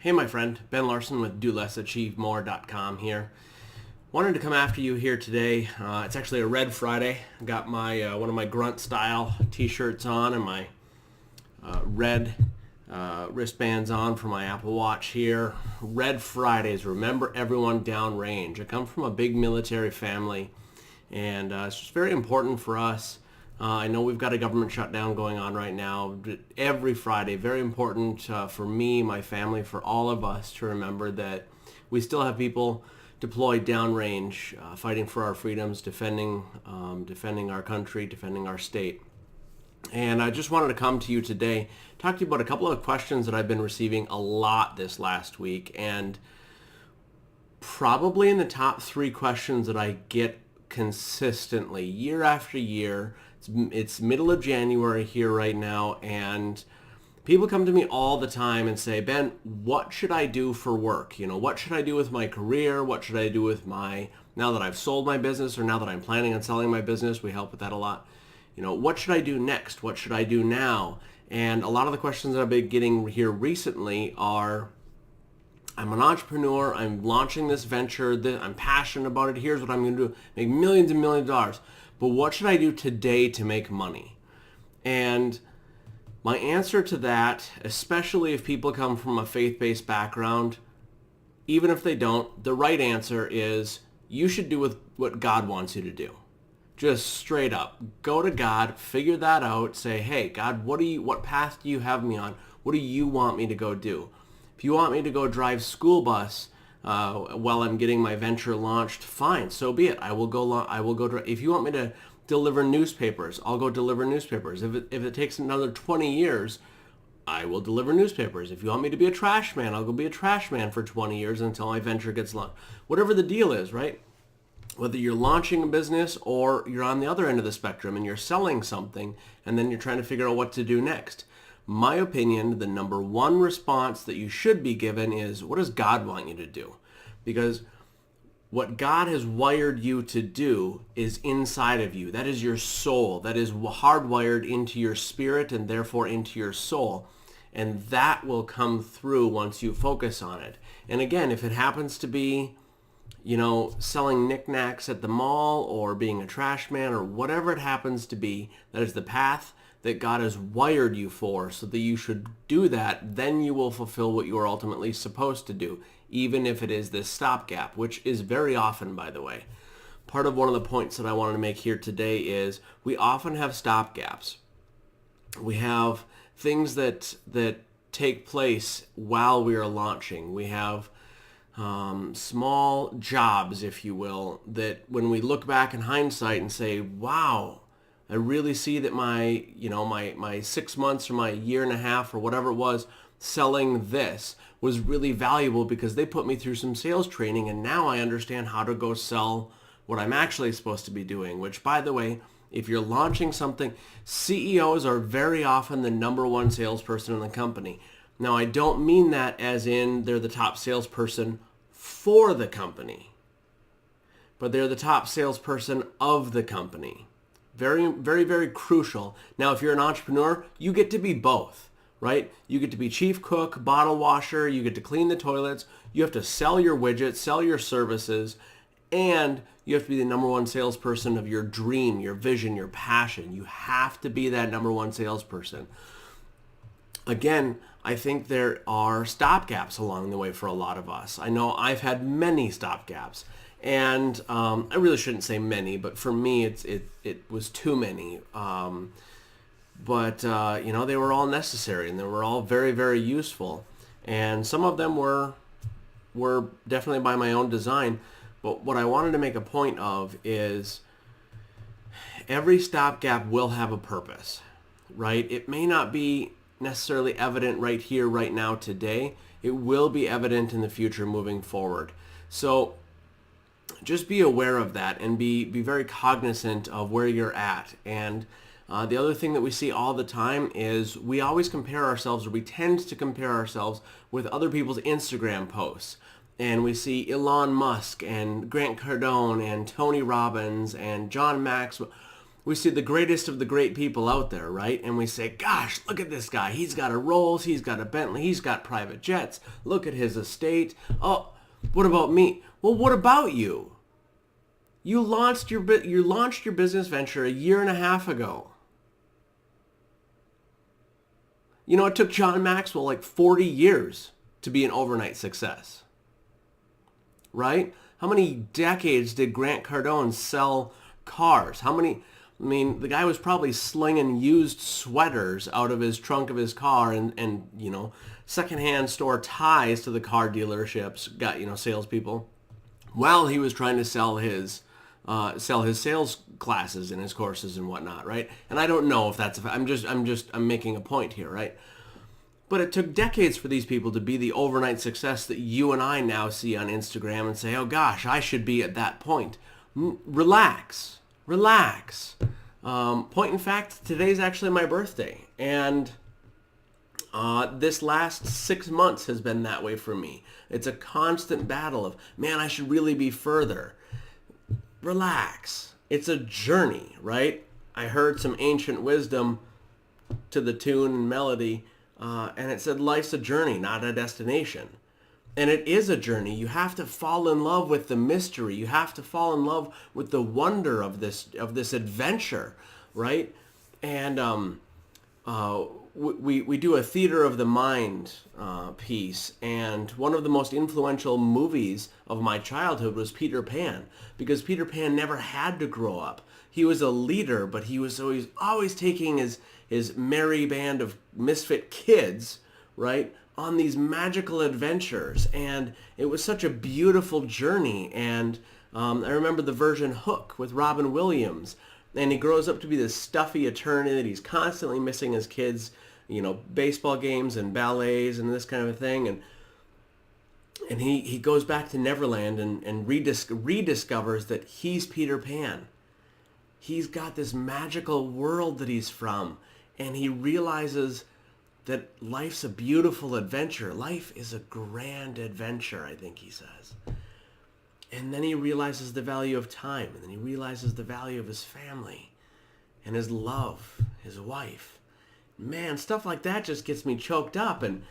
Hey my friend, Ben Larson with DoLessAchieveMore.com here. Wanted to come after you here today. It's actually a Red Friday. I got my one of my grunt style t-shirts on and my red wristbands on for my Apple Watch here. Red Fridays, remember everyone downrange. I come from a big military family and it's just very important for us. I know we've got a government shutdown going on right now. Every Friday, very important for me, my family, for all of us to remember that we still have people deployed downrange, fighting for our freedoms, defending our country, defending our state. And I just wanted to come to you today, talk to you about a couple of questions that I've been receiving a lot this last week. And probably in the top 3 questions that I get consistently, year after year. It's middle of January here right now, and people come to me all the time and say, Ben, what should I do for work? What should I do with my career? What should I do with now that I've sold my business, or now that I'm planning on selling my business? We help with that a lot. What should I do next? What should I do now? And a lot of the questions that I've been getting here recently are, I'm an entrepreneur, I'm launching this venture, I'm passionate about it, here's what I'm going to do, make millions and millions of dollars. But what should I do today to make money? And my answer to that, especially if people come from a faith-based background, even if they don't, the right answer is you should do with what God wants you to do. Just straight up. Go to God, figure that out, say, hey, God, what path do you have me on? What do you want me to go do? If you want me to go drive school bus while I'm getting my venture launched, fine, so be it. I will go. If you want me to deliver newspapers, I'll go deliver newspapers. If it takes another 20 years, I will deliver newspapers. If you want me to be a trash man, I'll go be a trash man for 20 years until my venture gets launched. Whatever the deal is, right? Whether you're launching a business or you're on the other end of the spectrum and you're selling something and then you're trying to figure out what to do next. My opinion, the number one response that you should be given is, what does God want you to do? Because what God has wired you to do is inside of you. That is your soul. That is hardwired into your spirit and therefore into your soul. And that will come through once you focus on it. And again, if it happens to be, selling knickknacks at the mall or being a trash man or whatever it happens to be, that is the path that God has wired you for, so that you should do that. Then you will fulfill what you are ultimately supposed to do, even if it is this stopgap, which is very often, by the way. Part of one of the points that I wanted to make here today is we often have stopgaps. We have things that take place while we are launching. We have small jobs, if you will, that when we look back in hindsight and say, wow, I really see that my 6 months or my year and a half or whatever it was selling this was really valuable because they put me through some sales training, and now I understand how to go sell what I'm actually supposed to be doing, which, by the way, if you're launching something, CEOs are very often the number one salesperson in the company. Now, I don't mean that as in they're the top salesperson for the company, but they're the top salesperson of the company. Very, very, very crucial. Now, if you're an entrepreneur, you get to be both, right? You get to be chief cook, bottle washer, you get to clean the toilets, you have to sell your widgets, sell your services, and you have to be the number one salesperson of your dream, your vision, your passion. You have to be that number one salesperson. Again, I think there are stopgaps along the way for a lot of us. I know I've had many stopgaps. And I really shouldn't say many, but for me, it was too many. But they were all necessary, and they were all very, very useful. And some of them were definitely by my own design. But what I wanted to make a point of is every stopgap will have a purpose, right? It may not be necessarily evident right here, right now, today. It will be evident in the future moving forward. So just be aware of that and be very cognizant of where you're at. And the other thing that we see all the time is we always compare ourselves, or we tend to compare ourselves with other people's Instagram posts. And we see Elon Musk and Grant Cardone and Tony Robbins and John Maxwell. We see the greatest of the great people out there, right? And we say, gosh, look at this guy. He's got a Rolls, he's got a Bentley, he's got private jets. Look at his estate. Oh, what about me? Well, what about you? You launched your business venture a year and a half ago. You know, it took John Maxwell like 40 years to be an overnight success. Right? How many decades did Grant Cardone sell cars? The guy was probably slinging used sweaters out of his trunk of his car and secondhand store ties to the car dealerships, got, salespeople, while he was trying to sell his sales classes and his courses and whatnot, right? And I don't know if that's, I'm making a point here, right? But it took decades for these people to be the overnight success that you and I now see on Instagram and say, oh gosh, I should be at that point. Relax. Point in fact, today's actually my birthday. And this last 6 months has been that way for me. It's a constant battle of, man, I should really be further. Relax. It's a journey, right? I heard some ancient wisdom to the tune and melody, and it said life's a journey, not a destination. And it is a journey. You have to fall in love with the mystery. You have to fall in love with the wonder of this adventure, right? And we do a theater of the mind piece, and one of the most influential movies of my childhood was Peter Pan, because Peter Pan never had to grow up. He was a leader, but he was always taking his merry band of misfit kids, right, on these magical adventures, and it was such a beautiful journey. And I remember the version Hook with Robin Williams, and he grows up to be this stuffy attorney that he's constantly missing his kids, baseball games and ballets and this kind of a thing, and he goes back to Neverland and rediscovers that he's Peter Pan. He's got this magical world that he's from, and he realizes that life's a beautiful adventure. Life is a grand adventure, I think he says. And then he realizes the value of time, and then he realizes the value of his family and his love, his wife. Man, stuff like that just gets me choked up, and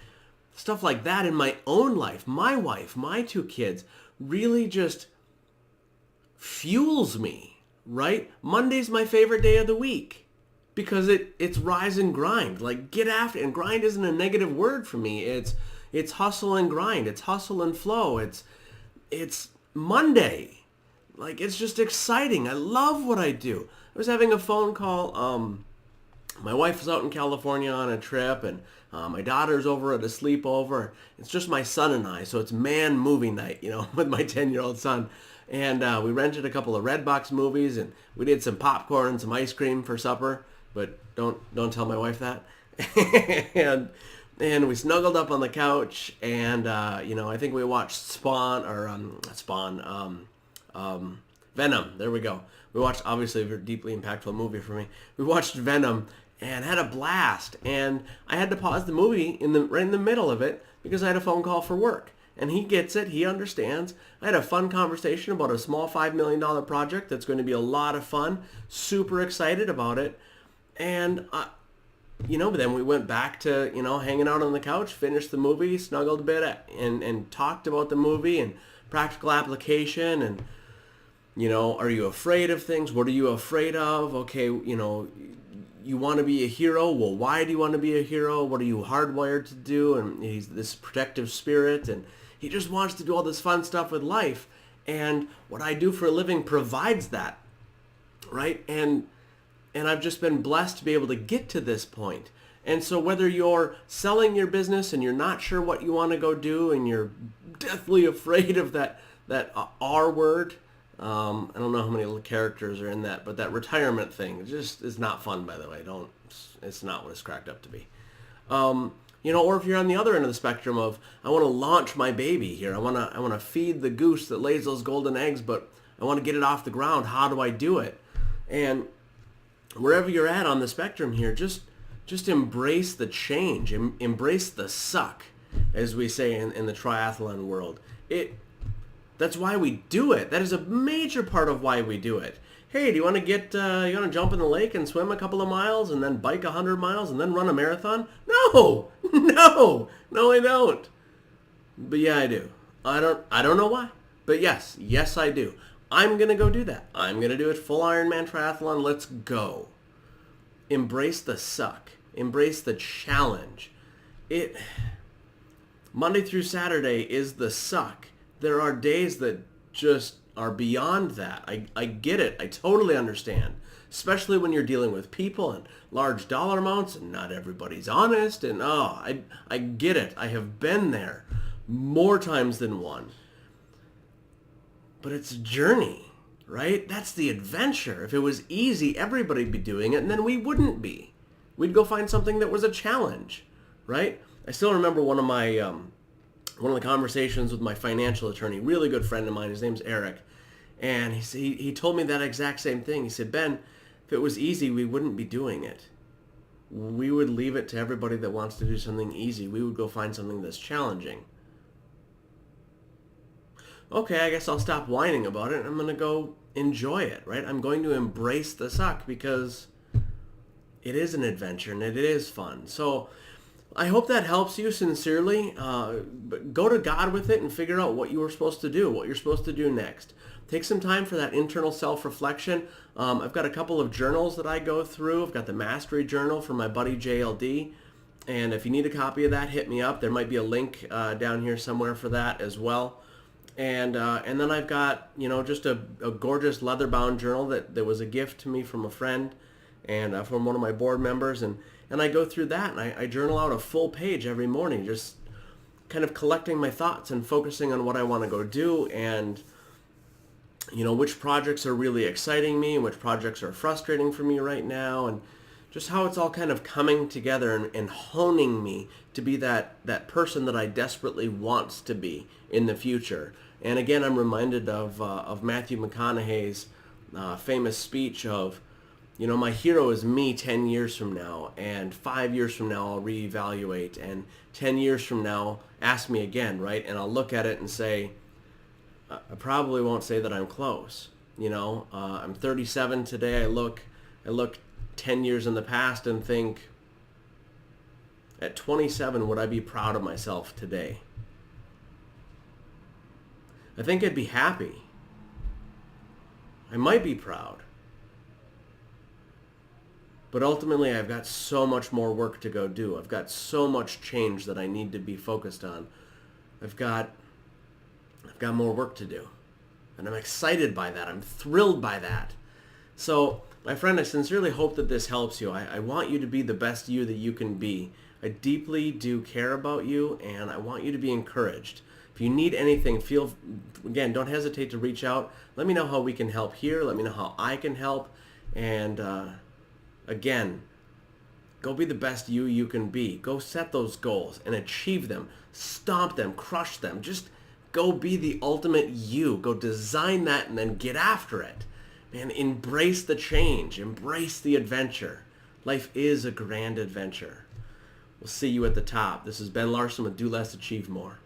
stuff like that in my own life, my wife, my 2 kids, really just fuels me, right? Monday's my favorite day of the week, because it's rise and grind. Like, get after it. And grind isn't a negative word for me. It's hustle and grind. It's hustle and flow. It's Monday. Like, it's just exciting. I love what I do. I was having a phone call. My wife was out in California on a trip, and my daughter's over at a sleepover. It's just my son and I, so it's man movie night, with my 10-year-old son. And we rented a couple of Redbox movies, and we did some popcorn and some ice cream for supper. But don't tell my wife that. and we snuggled up on the couch, and I think we watched Venom. There we go. We watched, obviously, a very deeply impactful movie for me. We watched Venom and had a blast. And I had to pause the movie right in the middle of it because I had a phone call for work. And he gets it. He understands. I had a fun conversation about a small $5 million project that's going to be a lot of fun. Super excited about it. And, but then we went back to, hanging out on the couch, finished the movie, snuggled a bit, and talked about the movie and practical application. And, are you afraid of things? What are you afraid of? Okay, you want to be a hero. Well, why do you want to be a hero? What are you hardwired to do? And he's this protective spirit, and he just wants to do all this fun stuff with life. And what I do for a living provides that, right? And I've just been blessed to be able to get to this point. And so whether you're selling your business and you're not sure what you want to go do, and you're deathly afraid of that R word, I don't know how many little characters are in that, but that retirement thing just is not fun, by the way. It's not what it's cracked up to be. Or if you're on the other end of the spectrum of, I want to launch my baby here. I want to feed the goose that lays those golden eggs, but I want to get it off the ground. How do I do it? And wherever you're at on the spectrum here, just embrace the change, embrace the suck, as we say in the triathlon world. That's why we do it. That is a major part of why we do it. hey, do you want to you want to jump in the lake and swim a couple of miles and then bike 100 miles and then run a marathon? No, no, no, I don't. But yeah, I do. I don't know why, but yes, I do. I'm going to go do that. I'm going to do it full Ironman triathlon. Let's go. Embrace the suck. Embrace the challenge. Monday through Saturday is the suck. There are days that just are beyond that. I get it. I totally understand. Especially when you're dealing with people and large dollar amounts and not everybody's honest. And I get it. I have been there more times than one. But it's a journey, right? That's the adventure. If it was easy, everybody'd be doing it, and then we wouldn't be. We'd go find something that was a challenge, right? I still remember one of the conversations with my financial attorney, really good friend of mine. His name's Eric, and he told me that exact same thing. He said, Ben, if it was easy, we wouldn't be doing it. We would leave it to everybody that wants to do something easy. We would go find something that's challenging. Okay, I guess I'll stop whining about it and I'm going to go enjoy it, right? I'm going to embrace the suck because it is an adventure and it is fun. So I hope that helps you sincerely. But go to God with it and figure out what you were supposed to do, what you're supposed to do next. Take some time for that internal self-reflection. I've got a couple of journals that I go through. I've got the Mastery Journal from my buddy JLD. And if you need a copy of that, hit me up. There might be a link down here somewhere for that as well. And then I've got, just a gorgeous leather-bound journal that was a gift to me from a friend and from one of my board members. And I go through that, and I journal out a full page every morning, just kind of collecting my thoughts and focusing on what I want to go do and, which projects are really exciting me and which projects are frustrating for me right now, and just how it's all kind of coming together and honing me to be that person that I desperately want to be in the future. And again, I'm reminded of Matthew McConaughey's famous speech of, my hero is me 10 years from now, and 5 years from now I'll reevaluate, and 10 years from now ask me again, right? And I'll look at it and say, I probably won't say that I'm close. I'm 37 today. I look 10 years in the past and think, at 27, would I be proud of myself today? I think I'd be happy. I might be proud. But ultimately, I've got so much more work to go do. I've got so much change that I need to be focused on. I've got more work to do. And I'm excited by that. I'm thrilled by that. So, my friend, I sincerely hope that this helps you. I want you to be the best you that you can be. I deeply do care about you, and I want you to be encouraged. If you need anything, don't hesitate to reach out. Let me know how we can help here. Let me know how I can help. And again, go be the best you can be. Go set those goals and achieve them. Stomp them, crush them. Just go be the ultimate you. Go design that and then get after it. Man, embrace the change. Embrace the adventure. Life is a grand adventure. We'll see you at the top. This is Ben Larson with Do Less, Achieve More.